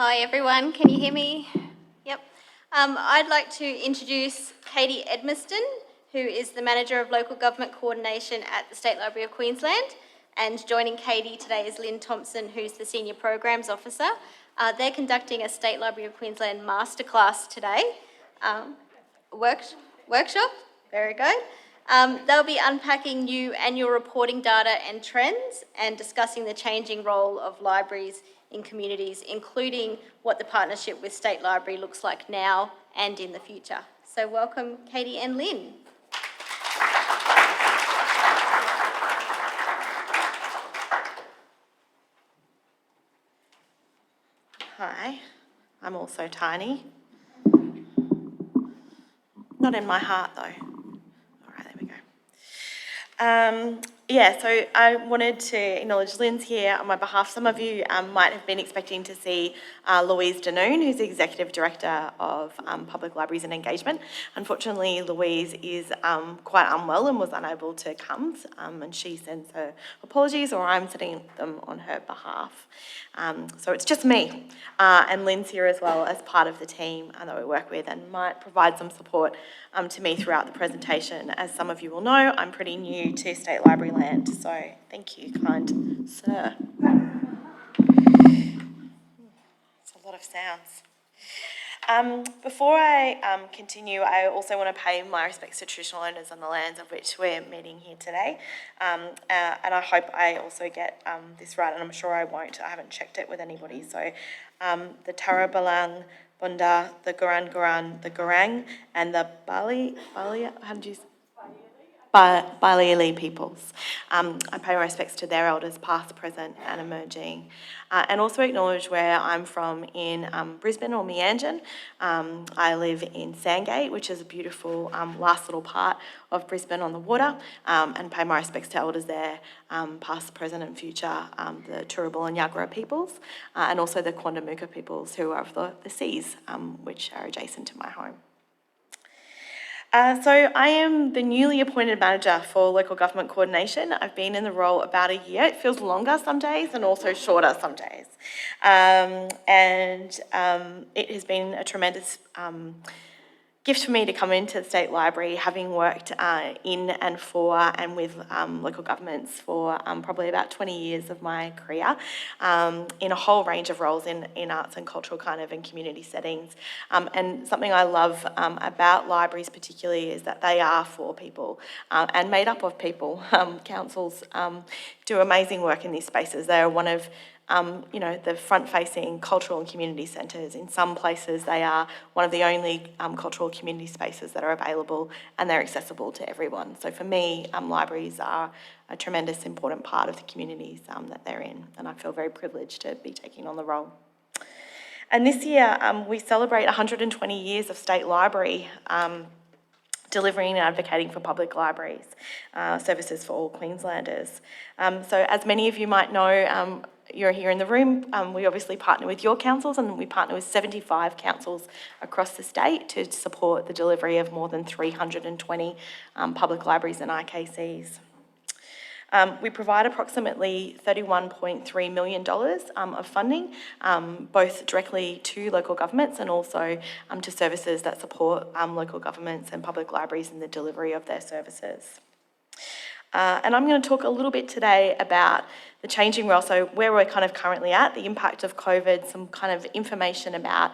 Hi everyone, can you hear me? Yep. I'd like to introduce Katie Edmiston, who is the Manager of Local Government Coordination at the State Library of Queensland. And joining Katie today is Lynn Thompson, who's the Senior Programs Officer. They're conducting a State Library of Queensland Masterclass today. Workshop? Very good. They'll be unpacking new annual reporting data and trends and discussing the changing role of libraries in communities, including what the partnership with State Library looks like now and in the future. So welcome, Katie and Lynn. Hi, I'm also tiny. Not in my heart though. All right, there we go. So I wanted to acknowledge Lynn's here on my behalf. Some of you might have been expecting to see Louise Danoon, who's the Executive Director of Public Libraries and Engagement. Unfortunately, Louise is quite unwell and was unable to come, and she sends her apologies, or I'm sending them on her behalf. So it's just me, and Lynn's here as well as part of the team that we work with and might provide some support to me throughout the presentation. As some of you will know, I'm pretty new to State Library land, so thank you, kind sir. It's a lot of sounds. Before I continue, I also want to pay my respects to traditional owners on the lands of which we're meeting here today. And I hope I also get this right, and I'm sure I won't. I haven't checked it with anybody. So the Tarabalang, Bunda, the Guran, the Gurang, and the Bali, how did you say? Baliali peoples. I pay my respects to their elders, past, present, and emerging. And also acknowledge where I'm from in Brisbane or Meanjin. I live in Sandgate, which is a beautiful last little part of Brisbane on the water, and pay my respects to elders there, past, present, and future, the Turrbal and Yagara peoples, and also the Quandamooka peoples who are of the seas, which are adjacent to my home. So I am the newly appointed manager for local government coordination. I've been in the role about a year. It feels longer some days and also shorter some days. It has been a tremendous gift for me to come into the State Library, having worked in and for and with local governments for probably about 20 years of my career, in a whole range of roles in arts and cultural kind of and community settings. And something I love about libraries particularly is that they are for people and made up of people. Councils do amazing work in these spaces. They are one of the front-facing cultural and community centres. In some places, they are one of the only cultural community spaces that are available, and they're accessible to everyone. So for me, libraries are a tremendous important part of the communities that they're in, and I feel very privileged to be taking on the role. And this year, we celebrate 120 years of State Library, delivering and advocating for public libraries, services for all Queenslanders. So as many of you might know, you're here in the room, we obviously partner with your councils, and we partner with 75 councils across the state to support the delivery of more than 320 public libraries and IKCs. We provide approximately $31.3 million of funding, both directly to local governments and also to services that support local governments and public libraries in the delivery of their services. And I'm going to talk a little bit today about the changing role, so where we're kind of currently at, the impact of COVID, some kind of information about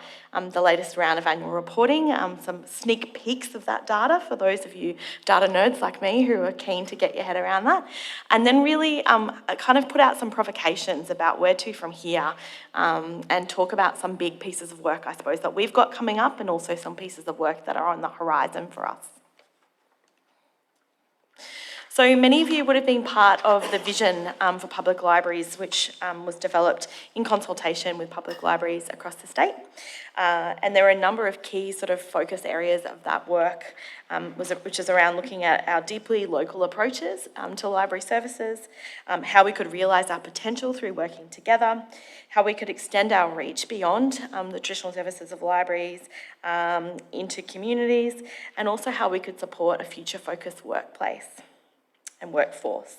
the latest round of annual reporting, some sneak peeks of that data for those of you data nerds like me who are keen to get your head around that, and then really kind of put out some provocations about where to from here, and talk about some big pieces of work, I suppose, that we've got coming up, and also some pieces of work that are on the horizon for us. So many of you would have been part of the vision for public libraries, which was developed in consultation with public libraries across the state. And there are a number of key sort of focus areas of that work, which is around looking at our deeply local approaches to library services, how we could realise our potential through working together, how we could extend our reach beyond the traditional services of libraries into communities, and also how we could support a future-focused workplace and workforce.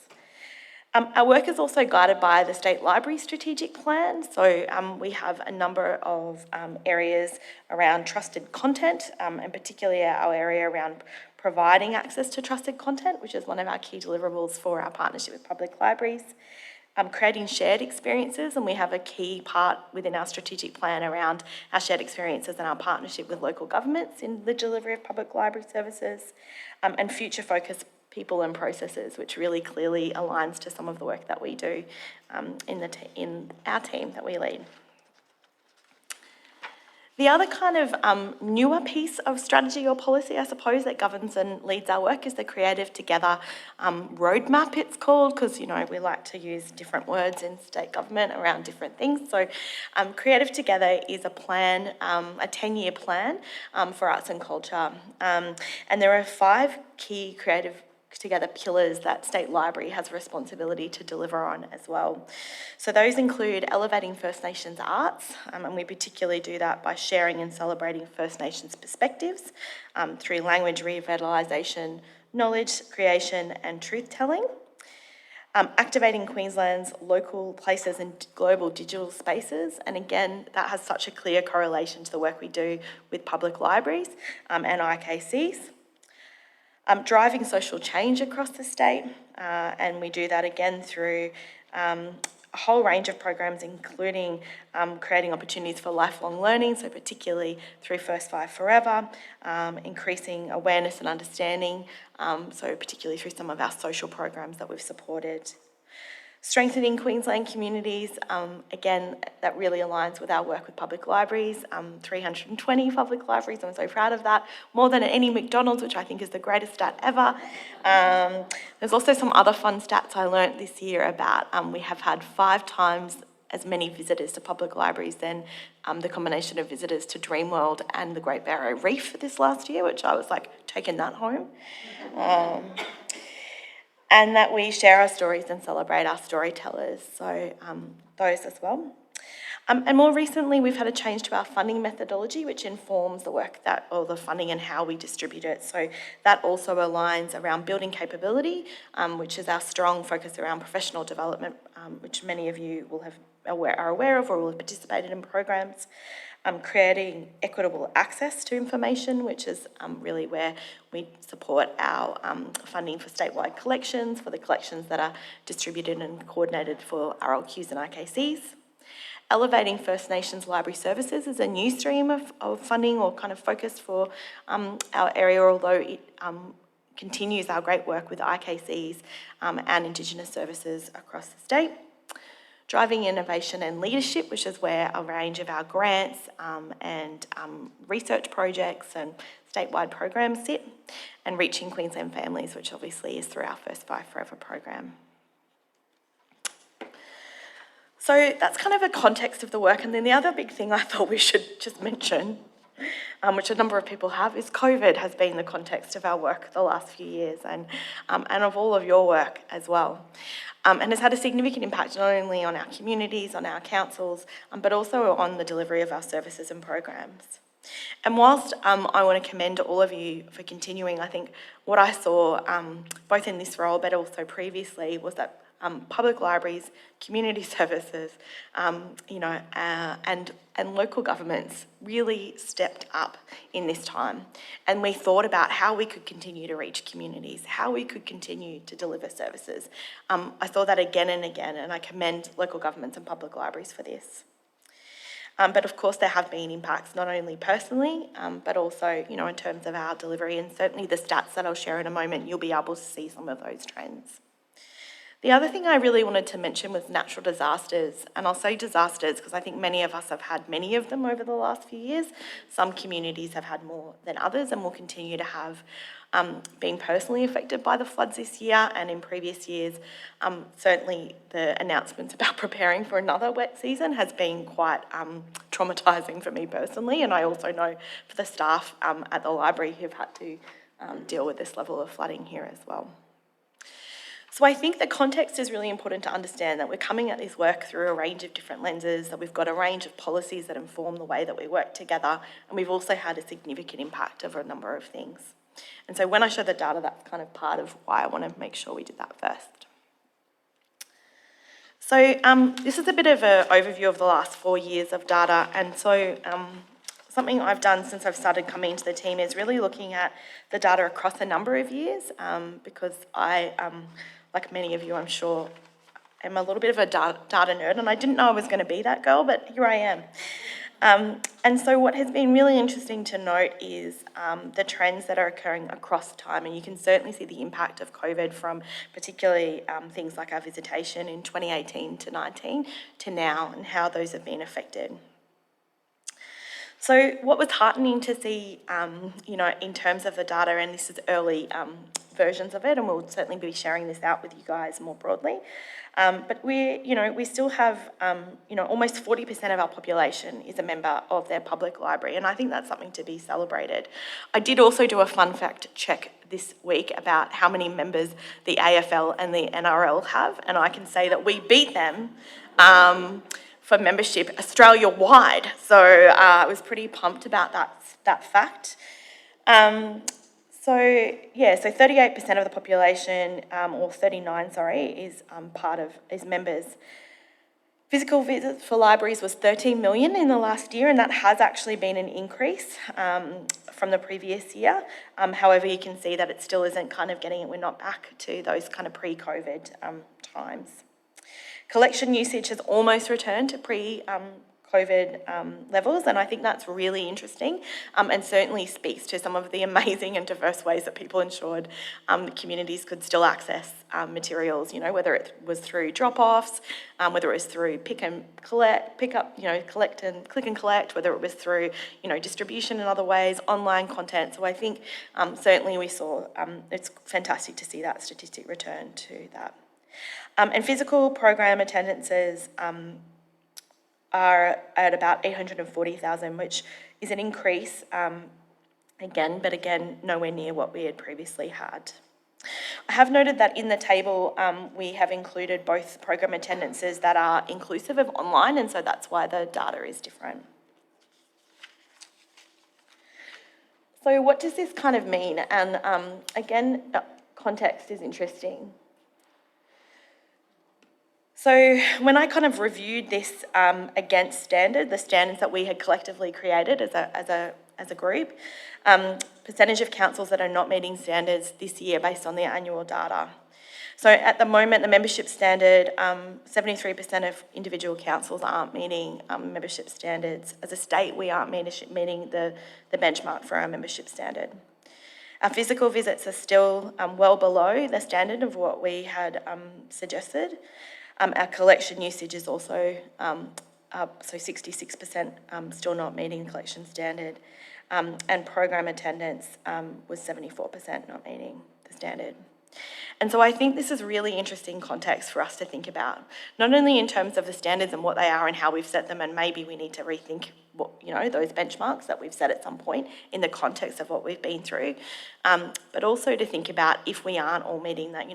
Our work is also guided by the State Library Strategic Plan. So we have a number of areas around trusted content, and particularly our area around providing access to trusted content, which is one of our key deliverables for our partnership with public libraries. Creating shared experiences, and we have a key part within our strategic plan around our shared experiences and our partnership with local governments in the delivery of public library services, and future focused people and processes, which really clearly aligns to some of the work that we do in our team that we lead. The other kind of newer piece of strategy or policy, I suppose, that governs and leads our work is the Creative Together roadmap, it's called, because, we like to use different words in state government around different things. So Creative Together is a plan, a 10-year plan for arts and culture. And there are 5 key Creative Together pillars that State Library has a responsibility to deliver on as well. So those include elevating First Nations arts, and we particularly do that by sharing and celebrating First Nations perspectives through language revitalisation, knowledge creation and truth-telling. Activating Queensland's local places and global digital spaces, and again, that has such a clear correlation to the work we do with public libraries and IKCs. Driving social change across the state, and we do that again through a whole range of programs, including creating opportunities for lifelong learning, so particularly through First 5 Forever, increasing awareness and understanding, so particularly through some of our social programs that we've supported. Strengthening Queensland communities, again, that really aligns with our work with public libraries, 320 public libraries, I'm so proud of that, more than at any McDonald's, which I think is the greatest stat ever. There's also some other fun stats I learnt this year about, we have had 5 times as many visitors to public libraries than the combination of visitors to Dreamworld and the Great Barrier Reef this last year, which I was like, taking that home. And that we share our stories and celebrate our storytellers, so those as well. And more recently, we've had a change to our funding methodology, which informs the work or the funding and how we distribute it. So that also aligns around building capability, which is our strong focus around professional development, which many of you are aware of or will have participated in programs. Creating equitable access to information, which is really where we support our funding for statewide collections, for the collections that are distributed and coordinated for SLQs and IKCs. Elevating First Nations library services is a new stream of funding or kind of focus for our area, although it continues our great work with IKCs and Indigenous services across the state. Driving innovation and leadership, which is where a range of our grants and research projects and statewide programs sit, and reaching Queensland families, which obviously is through our First 5 Forever program. So that's kind of a context of the work, and then the other big thing I thought we should just mention, which a number of people have, is COVID has been the context of our work the last few years and of all of your work as well. And has had a significant impact not only on our communities, on our councils, but also on the delivery of our services and programs. And whilst I want to commend all of you for continuing, I think what I saw both in this role but also previously was that public libraries, community services, and local governments really stepped up in this time. And we thought about how we could continue to reach communities, how we could continue to deliver services. I saw that again and again, and I commend local governments and public libraries for this. But of course, there have been impacts, not only personally, but also, in terms of our delivery, and certainly the stats that I'll share in a moment, you'll be able to see some of those trends. The other thing I really wanted to mention was natural disasters, and I'll say disasters because I think many of us have had many of them over the last few years. Some communities have had more than others and will continue to have been personally affected by the floods this year and in previous years. Certainly the announcements about preparing for another wet season has been quite traumatising for me personally, and I also know for the staff at the library who've had to deal with this level of flooding here as well. So I think the context is really important to understand, that we're coming at this work through a range of different lenses, that we've got a range of policies that inform the way that we work together, and we've also had a significant impact over a number of things. And so when I show the data, that's kind of part of why I want to make sure we did that first. So this is a bit of an overview of the last 4 years of data, and so something I've done since I've started coming into the team is really looking at the data across a number of years, because I, like many of you, I'm sure, am a little bit of a data nerd, and I didn't know I was going to be that girl, but here I am. And so what has been really interesting to note is the trends that are occurring across time, and you can certainly see the impact of COVID from particularly things like our visitation in 2018 to 19 to now, and how those have been affected. So what was heartening to see, in terms of the data, and this is early versions of it, and we'll certainly be sharing this out with you guys more broadly. But we still have, almost 40% of our population is a member of their public library, and I think that's something to be celebrated. I did also do a fun fact check this week about how many members the AFL and the NRL have, and I can say that we beat them for membership Australia-wide. So I was pretty pumped about that fact. So 38% of the population, or 39, is members. Physical visits for libraries was 13 million in the last year, and that has actually been an increase from the previous year. However, you can see that it still isn't we're not back to those kind of pre-COVID times. Collection usage has almost returned to pre-COVID levels, and I think that's really interesting, and certainly speaks to some of the amazing and diverse ways that people ensured communities could still access materials, whether it was through drop-offs, whether it was through click and collect, whether it was through, distribution in other ways, online content. So I think certainly we saw, it's fantastic to see that statistic return to that. And physical program attendances are at about 840,000, which is an increase but again, nowhere near what we had previously had. I have noted that in the table we have included both program attendances that are inclusive of online, and so that's why the data is different. So what does this kind of mean? And again, context is interesting. So when I kind of reviewed this against the standards that we had collectively created as a group, percentage of councils that are not meeting standards this year based on the annual data. So at the moment, the membership standard, 73% of individual councils aren't meeting membership standards. As a state, we aren't meeting the benchmark for our membership standard. Our physical visits are still well below the standard of what we had suggested. Our collection usage is also up, so 66% still not meeting collection standard, and program attendance was 74% not meeting the standard. And so I think this is really interesting context for us to think about, not only in terms of the standards and what they are and how we've set them, and maybe we need to rethink those benchmarks that we've set at some point in the context of what we've been through, but also to think about if we aren't all meeting that,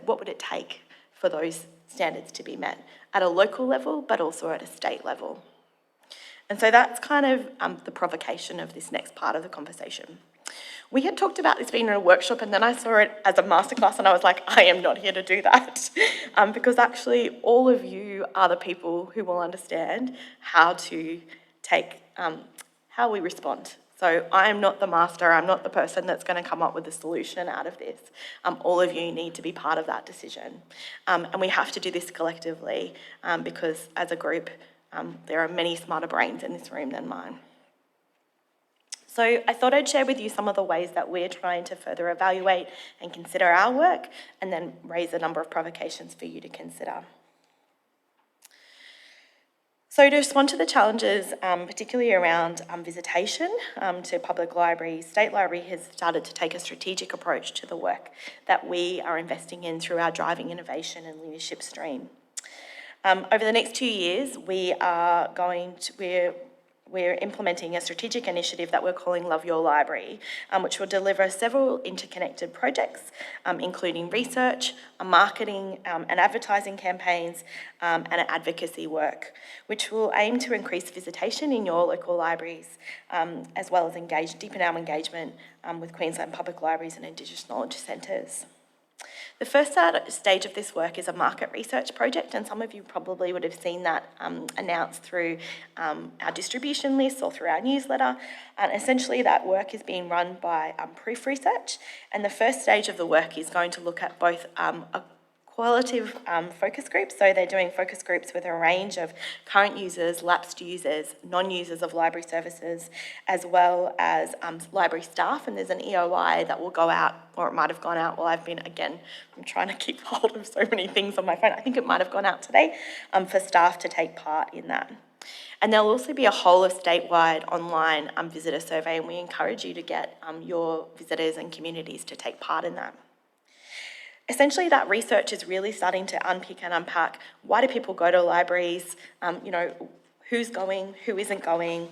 what would it take for those standards to be met at a local level, but also at a state level. And so that's kind of the provocation of this next part of the conversation. We had talked about this being in a workshop, and then I saw it as a masterclass, and I was like, I am not here to do that. Because actually all of you are the people who will understand how to how we respond. So I am not the master, I'm not the person that's going to come up with a solution out of this. All of you need to be part of that decision. And we have to do this collectively because as a group, there are many smarter brains in this room than mine. So I thought I'd share with you some of the ways that we're trying to further evaluate and consider our work, and then raise a number of provocations for you to consider. So to respond to the challenges, particularly around visitation to public libraries, State Library has started to take a strategic approach to the work that we are investing in through our Driving Innovation and Leadership stream. Over the next 2 years, we're implementing a strategic initiative that we're calling Love Your Library, which will deliver several interconnected projects, including research, marketing and advertising campaigns, and advocacy work, which will aim to increase visitation in your local libraries, as well as deepen our engagement with Queensland Public Libraries and Indigenous Knowledge Centres. The first stage of this work is a market research project, and some of you probably would have seen that announced through our distribution list or through our newsletter. And essentially that work is being run by Proof Research, and the first stage of the work is going to look at both a qualitative focus groups. So they're doing focus groups with a range of current users, lapsed users, non-users of library services, as well as library staff. And there's an EOI that will go out, or it might have gone out while I've been, again, I'm trying to keep hold of so many things on my phone. I think it might have gone out today for staff to take part in that. And there'll also be a whole of statewide online visitor survey, and we encourage you to get your visitors and communities to take part in that. Essentially, that research is really starting to unpick and unpack why do people go to libraries, who's going, who isn't going,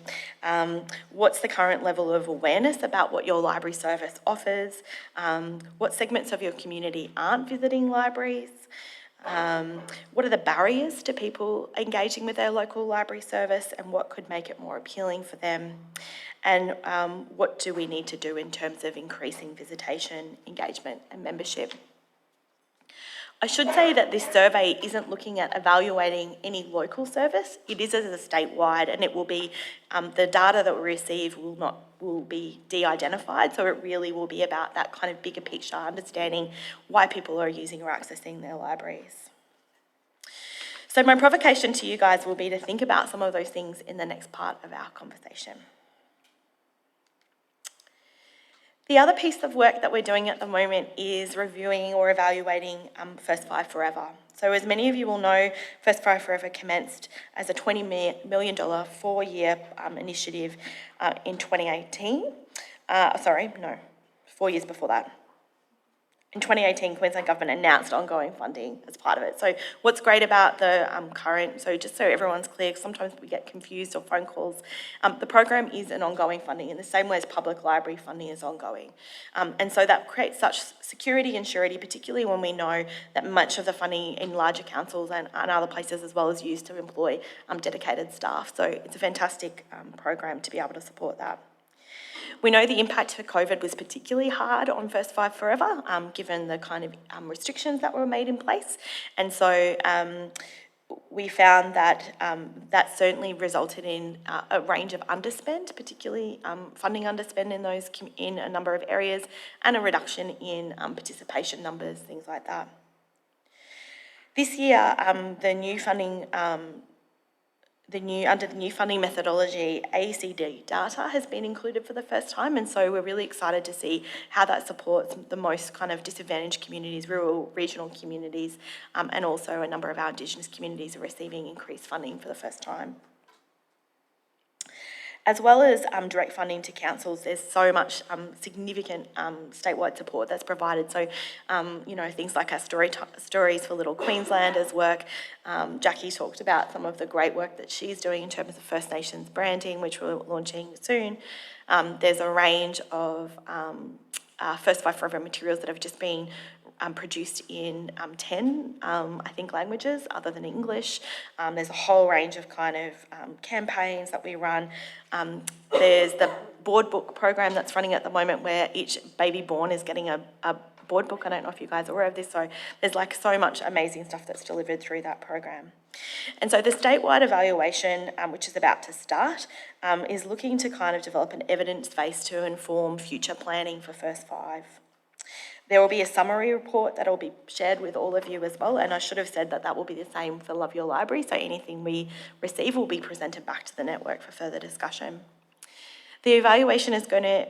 what's the current level of awareness about what your library service offers, what segments of your community aren't visiting libraries, what are the barriers to people engaging with their local library service and what could make it more appealing for them, and what do we need to do in terms of increasing visitation, engagement and membership. I should say that this survey isn't looking at evaluating any local service. It is as a statewide, and it will be, the data that we receive will be de-identified, so it really will be about that kind of bigger picture, understanding why people are using or accessing their libraries. So my provocation to you guys will be to think about some of those things in the next part of our conversation. The other piece of work that we're doing at the moment is reviewing or evaluating First 5 Forever. So as many of you will know, First 5 Forever commenced as a $20 million 4-year initiative in 2018. 4 years before that. In 2018, Queensland Government announced ongoing funding as part of it. So what's great about the current, so just so everyone's clear, sometimes we get confused or phone calls, the program is an ongoing funding in the same way as public library funding is ongoing. And so that creates such security and surety, particularly when we know that much of the funding in larger councils and other places as well is used to employ dedicated staff. So it's a fantastic program to be able to support that. We know the impact for COVID was particularly hard on First 5 Forever, given the kind of restrictions that were made in place. And so we found that that certainly resulted in a range of underspend, particularly funding underspend in a number of areas, and a reduction in participation numbers, things like that. This year, under the new funding methodology, AECD data has been included for the first time, and so we're really excited to see how that supports the most kind of disadvantaged communities, rural, regional communities, and also a number of our Indigenous communities are receiving increased funding for the first time. As well as direct funding to councils, there's so much significant statewide support that's provided. So, things like our Stories for Little Queenslanders work. Jackie talked about some of the great work that she's doing in terms of First Nations branding, which we're launching soon. There's a range of First 5 Forever materials that have just been produced in 10, languages other than English. There's a whole range of kind of campaigns that we run. There's the board book program that's running at the moment where each baby born is getting a board book. I don't know if you guys are aware of this, so there's like so much amazing stuff that's delivered through that program. And so the statewide evaluation, which is about to start, is looking to kind of develop an evidence base to inform future planning for First 5. There will be a summary report that will be shared with all of you as well, and I should have said that that will be the same for Love Your Library, so anything we receive will be presented back to the network for further discussion. The evaluation is going to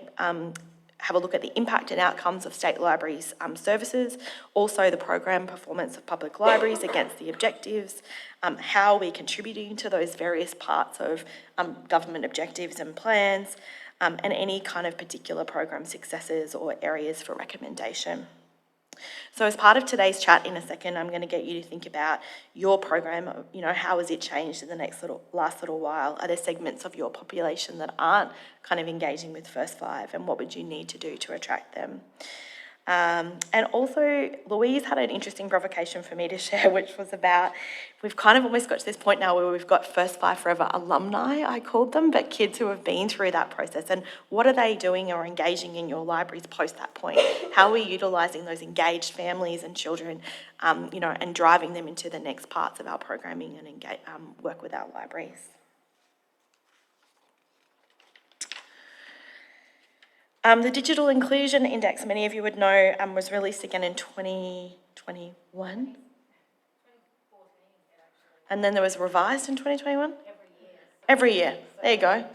have a look at the impact and outcomes of state libraries' services, also the program performance of public libraries against the objectives, how we're contributing to those various parts of government objectives and plans, and any kind of particular program successes or areas for recommendation. So as part of today's chat in a second, I'm going to get you to think about your program, how has it changed in the last little while? Are there segments of your population that aren't kind of engaging with First 5, and what would you need to do to attract them? And also, Louise had an interesting provocation for me to share, which was about, we've kind of almost got to this point now where we've got First Fly Forever alumni, I called them, but kids who have been through that process. And what are they doing or engaging in your libraries post that point? How are we utilising those engaged families and children, and driving them into the next parts of our programming and work with our libraries? The Digital Inclusion Index, many of you would know, was released again in 2021. And then there was revised in 2021? Every year. There you go.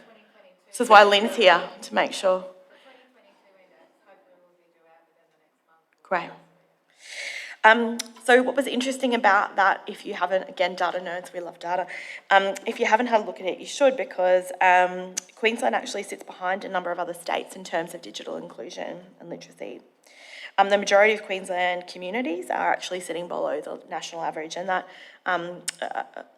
This is why Lynn's here, to make sure. Great. So what was interesting about that, if you haven't, again, data nerds, we love data. If you haven't had a look at it, you should, because Queensland actually sits behind a number of other states in terms of digital inclusion and literacy. The majority of Queensland communities are actually sitting below the national average, and that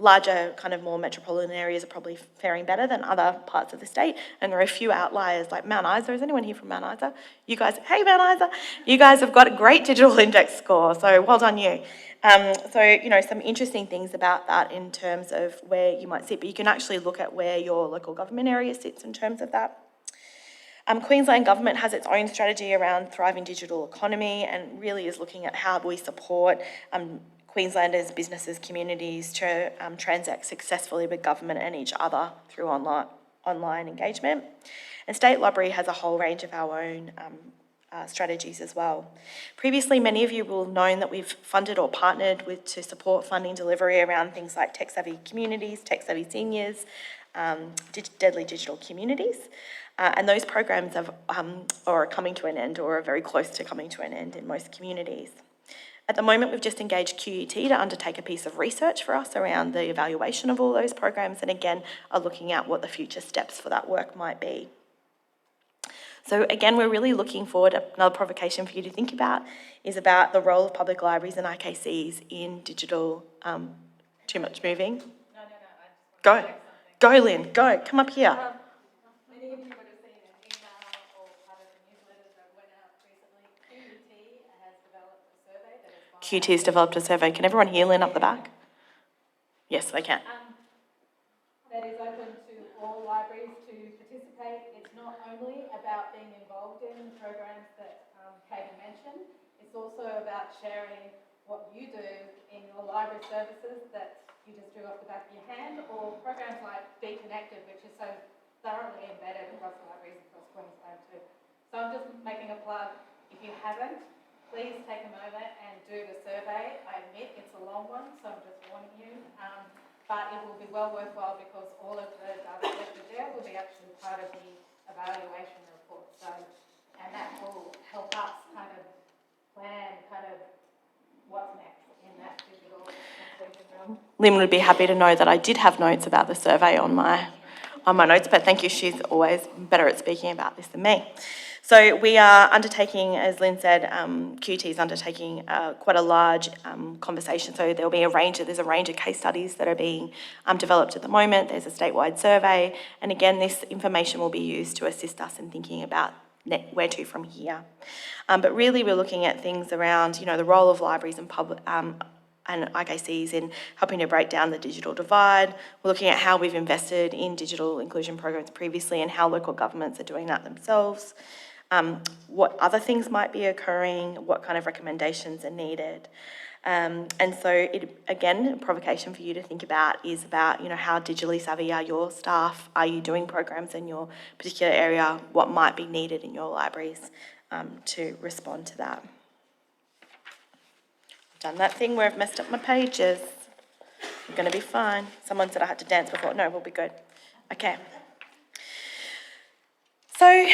larger, kind of more metropolitan areas are probably faring better than other parts of the state. And there are a few outliers like Mount Isa. Is anyone here from Mount Isa? You guys, hey Mount Isa, you guys have got a great digital index score, so well done you. Some interesting things about that in terms of where you might sit, but you can actually look at where your local government area sits in terms of that. Queensland Government has its own strategy around thriving digital economy and really is looking at how we support Queenslanders, businesses, communities to transact successfully with government and each other through online engagement. And State Library has a whole range of our own strategies as well. Previously, many of you will have known that we've funded or partnered with to support funding delivery around things like tech-savvy communities, tech-savvy seniors, deadly digital communities. And those programs are coming to an end or are very close to coming to an end in most communities. At the moment, we've just engaged QUT to undertake a piece of research for us around the evaluation of all those programs, and again, are looking at what the future steps for that work might be. So again, we're really looking forward. Another provocation for you to think about is about the role of public libraries and IKCs in digital. Too much moving? No. Go, Lynn, go. Come up here. Many of you would have seen an email or part of the newsletter that went out recently. QUT has developed a survey that is... QT's developed a survey. Can everyone hear Lynn up the back? Yes, they can. That is open to all libraries to participate. It's not only about being involved in programs that Katie mentioned, it's also about sharing what you do in your library services that you just drew off the back of your hand, or programs like Be Connected, which is so thoroughly embedded across libraries across Queensland too. So I'm just making a plug. If you haven't, please take a moment and do the survey. I admit it's a long one, so I'm just warning you. But it will be well worthwhile because all of the data collected there will be actually part of the evaluation report. So, and that will help us kind of plan what's next in that digital inclusion realm. Lynn would be happy to know that I did have notes about the survey on my notes, but thank you, she's always better at speaking about this than me. So we are undertaking, as Lynn said, QT is undertaking quite a large conversation. So there's a range of case studies that are being developed at the moment. There's a statewide survey, and again, this information will be used to assist us in thinking about where to from here. But really, we're looking at things around, the role of libraries and public and IKCs in helping to break down the digital divide. We're looking at how we've invested in digital inclusion programs previously and how local governments are doing that themselves. What other things might be occurring, what kind of recommendations are needed. And so, again, a provocation for you to think about is about, how digitally savvy are your staff? Are you doing programs in your particular area? What might be needed in your libraries to respond to that? I've done that thing where I've messed up my pages. I'm going to be fine. Someone said I had to dance before. No, we'll be good. Okay. So,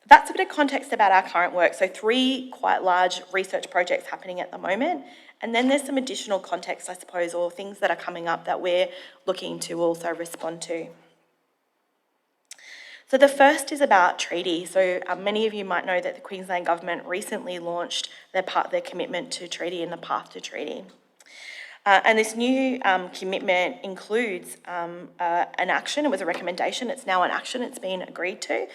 that's a bit of context about our current work. So 3 quite large research projects happening at the moment. And then there's some additional context, I suppose, or things that are coming up that we're looking to also respond to. So the first is about treaty. So many of you might know that the Queensland Government recently launched their commitment to treaty and the path to treaty. And this new commitment includes an action. It was a recommendation. It's now an action. It's been agreed to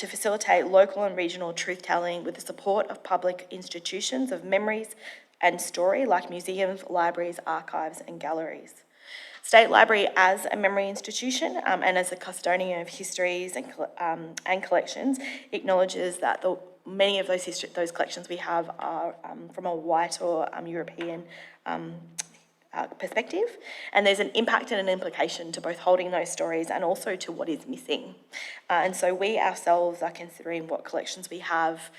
facilitate local and regional truth-telling with the support of public institutions of memories and story like museums, libraries, archives and galleries. State Library as a memory institution and as a custodian of histories and collections acknowledges that many of those collections we have are from a white or European perspective, and there's an impact and an implication to both holding those stories and also to what is missing. And so we ourselves are considering what collections we have,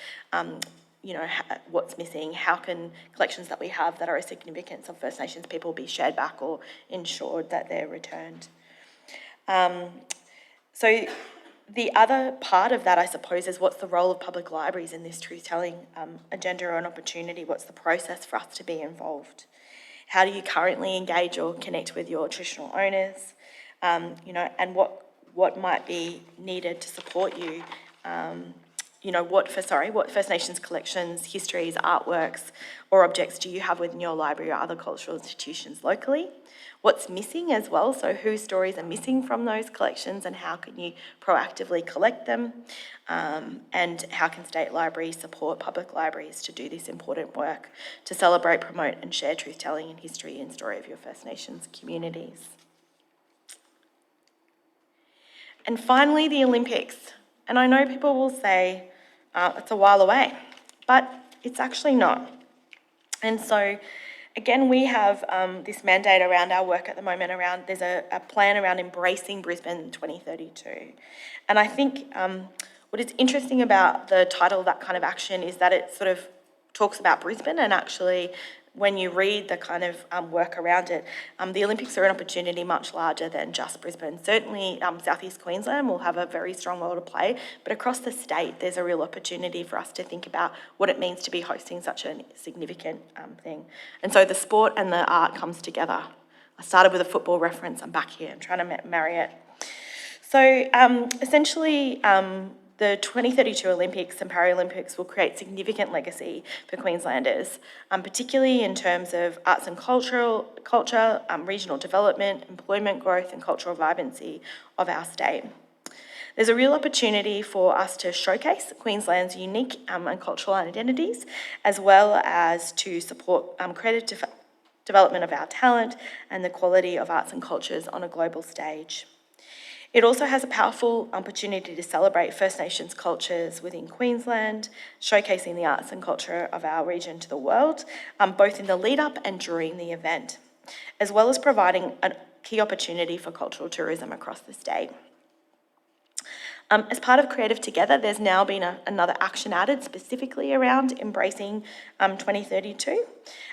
what's missing, how can collections that we have that are of significance of First Nations people be shared back or ensured that they're returned. So the other part of that, I suppose, is what's the role of public libraries in this truth-telling agenda or an opportunity? What's the process for us to be involved? How do you currently engage or connect with your traditional owners? And what might be needed to support you? What First Nations collections, histories, artworks, or objects do you have within your library or other cultural institutions locally? What's missing as well, so whose stories are missing from those collections and how can you proactively collect them? And how can state libraries support public libraries to do this important work to celebrate, promote and share truth-telling in history and story of your First Nations communities? And finally, the Olympics. And I know people will say it's a while away, but it's actually not. And so, again, we have this mandate around our work at the moment there's a plan around embracing Brisbane 2032. And I think what is interesting about the title of that kind of action is that it sort of talks about Brisbane, and actually when you read the kind of work around it, the Olympics are an opportunity much larger than just Brisbane. Certainly Southeast Queensland will have a very strong role to play, but across the state there's a real opportunity for us to think about what it means to be hosting such a significant thing. And so the sport and the art comes together. I started with a football reference, I'm back here, I'm trying to marry it. So essentially, the 2032 Olympics and Paralympics will create significant legacy for Queenslanders, particularly in terms of arts and culture, regional development, employment growth and cultural vibrancy of our state. There's a real opportunity for us to showcase Queensland's unique and cultural identities, as well as to support creative development of our talent and the quality of arts and cultures on a global stage. It also has a powerful opportunity to celebrate First Nations cultures within Queensland, showcasing the arts and culture of our region to the world, both in the lead up and during the event, as well as providing a key opportunity for cultural tourism across the state. As part of Creative Together, there's now been another action added specifically around embracing 2032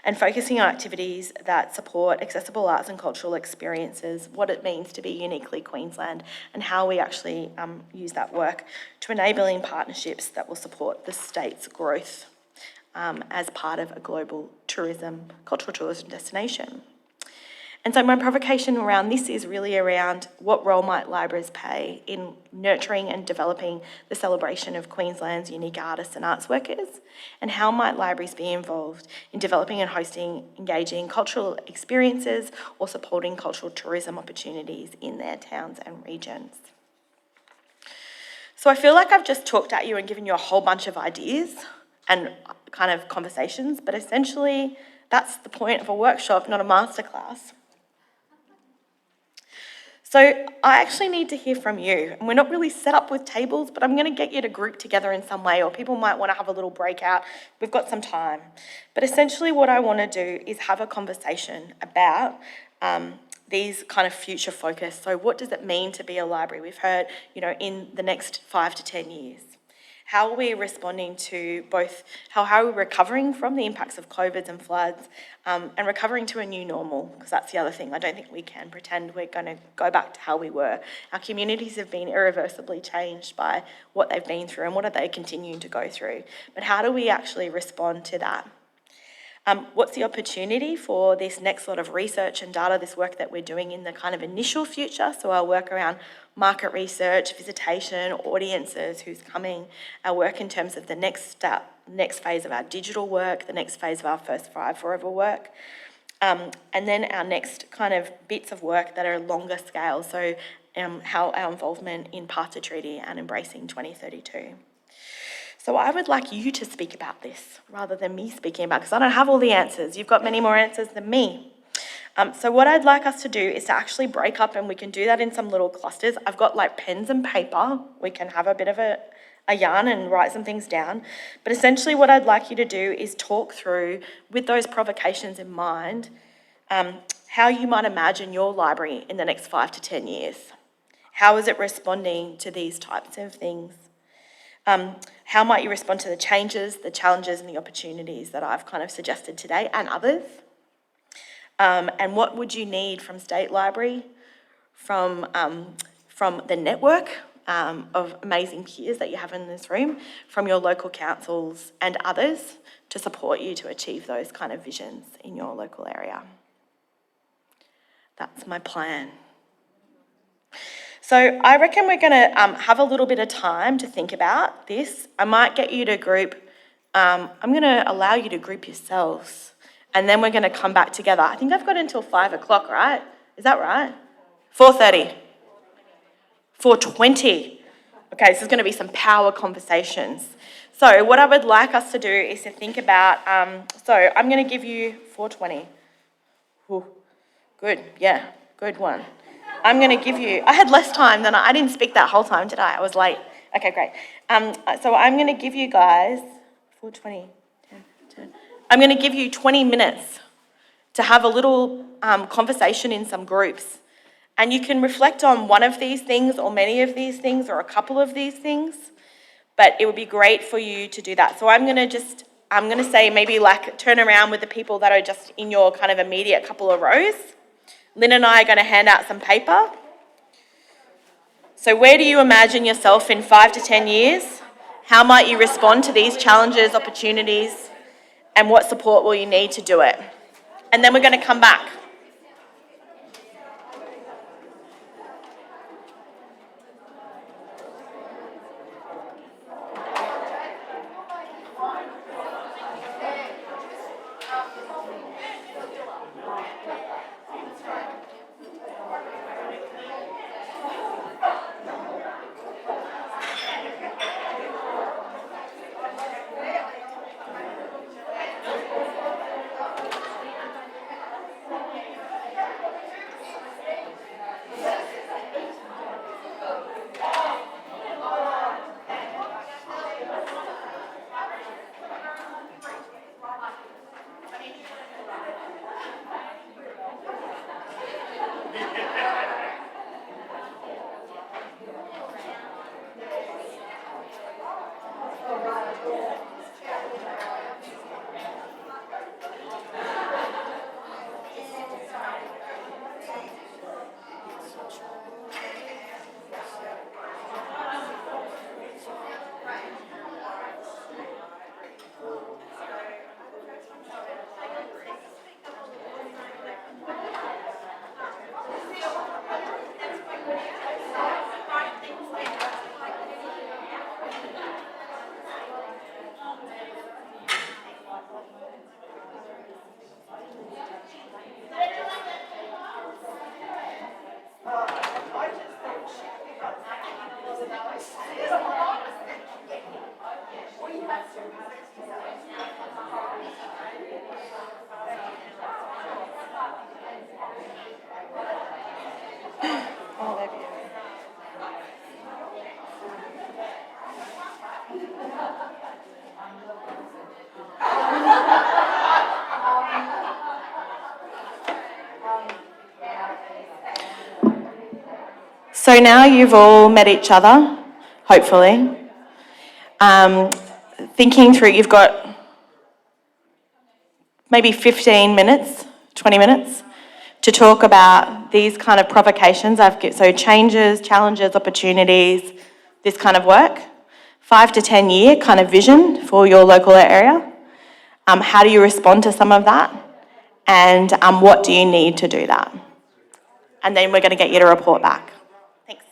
and focusing on activities that support accessible arts and cultural experiences, what it means to be uniquely Queensland and how we actually use that work to enabling partnerships that will support the state's growth as part of a global cultural tourism destination. And so my provocation around this is really around what role might libraries play in nurturing and developing the celebration of Queensland's unique artists and arts workers, and how might libraries be involved in developing and hosting engaging cultural experiences or supporting cultural tourism opportunities in their towns and regions. So I feel like I've just talked at you and given you a whole bunch of ideas and kind of conversations, but essentially that's the point of a workshop, not a masterclass. So I actually need to hear from you. And we're not really set up with tables, but I'm going to get you to group together in some way, or people might want to have a little breakout. We've got some time. But essentially what I want to do is have a conversation about these kind of future focus. So what does it mean to be a library? We've heard, in the next 5 to 10 years. How are we responding to both, how are we recovering from the impacts of COVID and floods and recovering to a new normal? Because that's the other thing. I don't think we can pretend we're going to go back to how we were. Our communities have been irreversibly changed by what they've been through and what are they continuing to go through. But how do we actually respond to that? What's the opportunity for this next lot of research and data, this work that we're doing in the kind of initial future? So our work around market research, visitation, audiences, who's coming, our work in terms of the next phase of our digital work, the next phase of our First Five Forever work. And then our next kind of bits of work that are longer scale, so how our involvement in Parts Treaty and Embracing 2032. So I would like you to speak about this rather than me speaking about it, because I don't have all the answers. You've got many more answers than me. So what I'd like us to do is to actually break up, and we can do that in some little clusters. I've got like pens and paper. We can have a bit of a yarn and write some things down. But essentially what I'd like you to do is talk through, with those provocations in mind, how you might imagine your library in the next 5 to 10 years. How is it responding to these types of things? How might you respond to the changes, the challenges and the opportunities that I've kind of suggested today and others? And what would you need from State Library, from the network of amazing peers that you have in this room, from your local councils and others to support you to achieve those kind of visions in your local area? That's my plan. So I reckon we're going to have a little bit of time to think about this. I might get you to group, I'm going to allow you to group yourselves, and then we're going to come back together. I think I've got until 5 o'clock, right? Is that right? 4:30? 4:20? Okay, this is going to be some power conversations. So what I would like us to do is to think about, so I'm going to give you 4:20. Ooh, good, yeah, good one. I'm going to give you, I had less time than I didn't speak that whole time, did I? I was late. Okay, great. So I'm going to give you guys, 4:20, 10. I'm going to give you 20 minutes to have a little conversation in some groups. And you can reflect on one of these things or many of these things or a couple of these things, but it would be great for you to do that. So I'm going to say maybe like turn around with the people that are just in your kind of immediate couple of rows. Lynn and I are going to hand out some paper. So where do you imagine yourself in 5 to 10 years? How might you respond to these challenges, opportunities, and what support will you need to do it? And then we're going to come back. So now you've all met each other, hopefully. Thinking through, you've got maybe 15 minutes, 20 minutes to talk about these kind of provocations. So changes, challenges, opportunities, this kind of work. 5 to 10 year kind of vision for your local area. How do you respond to some of that? And what do you need to do that? And then we're going to get you to report back. Thanks.